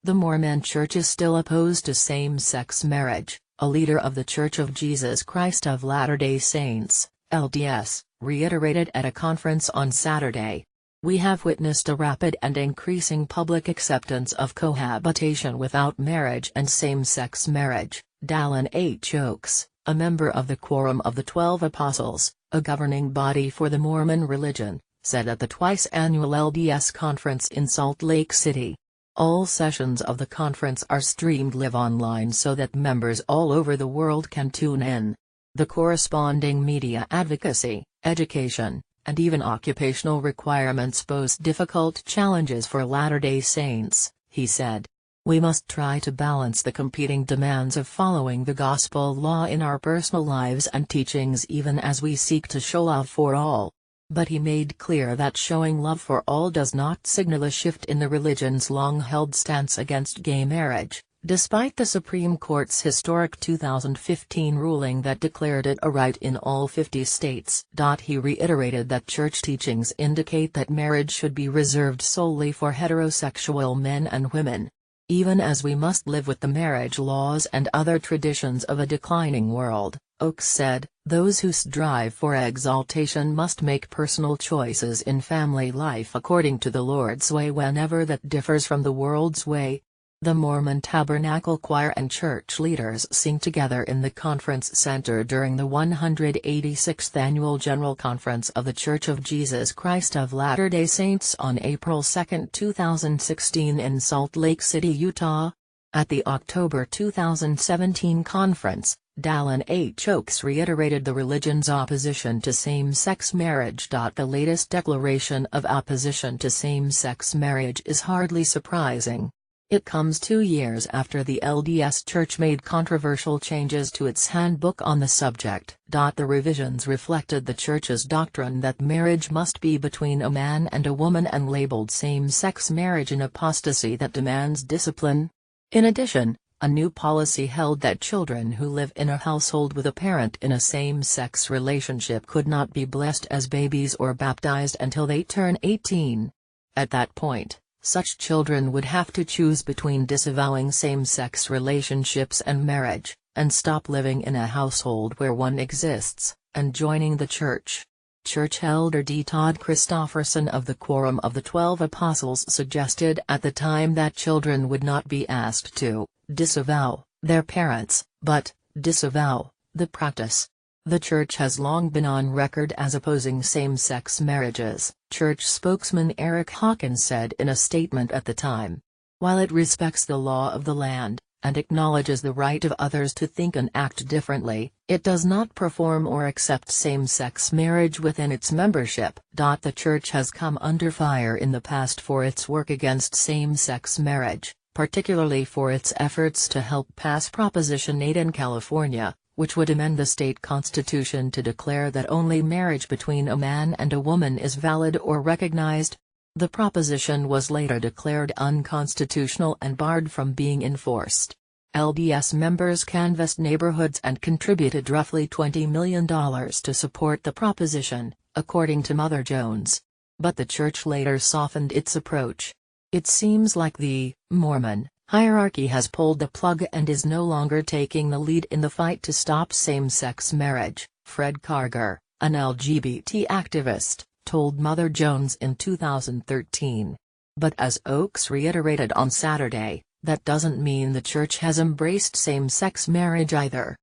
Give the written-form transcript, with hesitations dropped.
The Mormon Church is still opposed to same-sex marriage, a leader of The Church of Jesus Christ of Latter-day Saints, LDS, reiterated at a conference on Saturday. "We have witnessed a rapid and increasing public acceptance of cohabitation without marriage and same-sex marriage," Dallin H. Oaks, a member of the Quorum of the 12 Apostles, a governing body for the Mormon religion, said at the twice-annual LDS conference in Salt Lake City. All sessions of the conference are streamed live online so that members all over the world can tune in. The corresponding media advocacy, education, and even occupational requirements pose difficult challenges for Latter-day Saints, he said. "We must try to balance the competing demands of following the gospel law in our personal lives and teachings even as we seek to show love for all." But he made clear that showing love for all does not signal a shift in the religion's long-held stance against gay marriage, despite the Supreme Court's historic 2015 ruling that declared it a right in all 50 states. He reiterated that church teachings indicate that marriage should be reserved solely for heterosexual men and women. "Even as we must live with the marriage laws and other traditions of a declining world," Oaks said, "those who strive for exaltation must make personal choices in family life according to the Lord's way whenever that differs from the world's way." The Mormon Tabernacle Choir and church leaders sing together in the conference center during the 186th Annual General Conference of The Church of Jesus Christ of Latter-day Saints on April 2, 2016 in Salt Lake City, Utah. At the October 2017 conference, Dallin H. Oaks reiterated the religion's opposition to same-sex marriage. The latest declaration of opposition to same-sex marriage is hardly surprising. It comes 2 years after the LDS Church made controversial changes to its handbook on the subject. The revisions reflected the Church's doctrine that marriage must be between a man and a woman and labeled same-sex marriage an apostasy that demands discipline. In addition, a new policy held that children who live in a household with a parent in a same-sex relationship could not be blessed as babies or baptized until they turn 18. At that point, such children would have to choose between disavowing same-sex relationships and marriage, and stop living in a household where one exists, and joining the church. Church Elder D. Todd Christofferson of the Quorum of the 12 Apostles suggested at the time that children would not be asked to disavow their parents, but disavow the practice. The church has long been on record as opposing same-sex marriages, church spokesman Eric Hawkins said in a statement at the time. While it respects the law of the land, and acknowledges the right of others to think and act differently, it does not perform or accept same-sex marriage within its membership. The church has come under fire in the past for its work against same-sex marriage, particularly for its efforts to help pass Proposition 8 in California, which would amend the state constitution to declare that only marriage between a man and a woman is valid or recognized. The proposition was later declared unconstitutional and barred from being enforced. LDS members canvassed neighborhoods and contributed roughly $20 million to support the proposition, according to Mother Jones. But the church later softened its approach. "It seems like the Mormon hierarchy has pulled the plug and is no longer taking the lead in the fight to stop same-sex marriage," Fred Karger, an LGBT activist, told Mother Jones in 2013. But as Oaks reiterated on Saturday, that doesn't mean the church has embraced same-sex marriage either.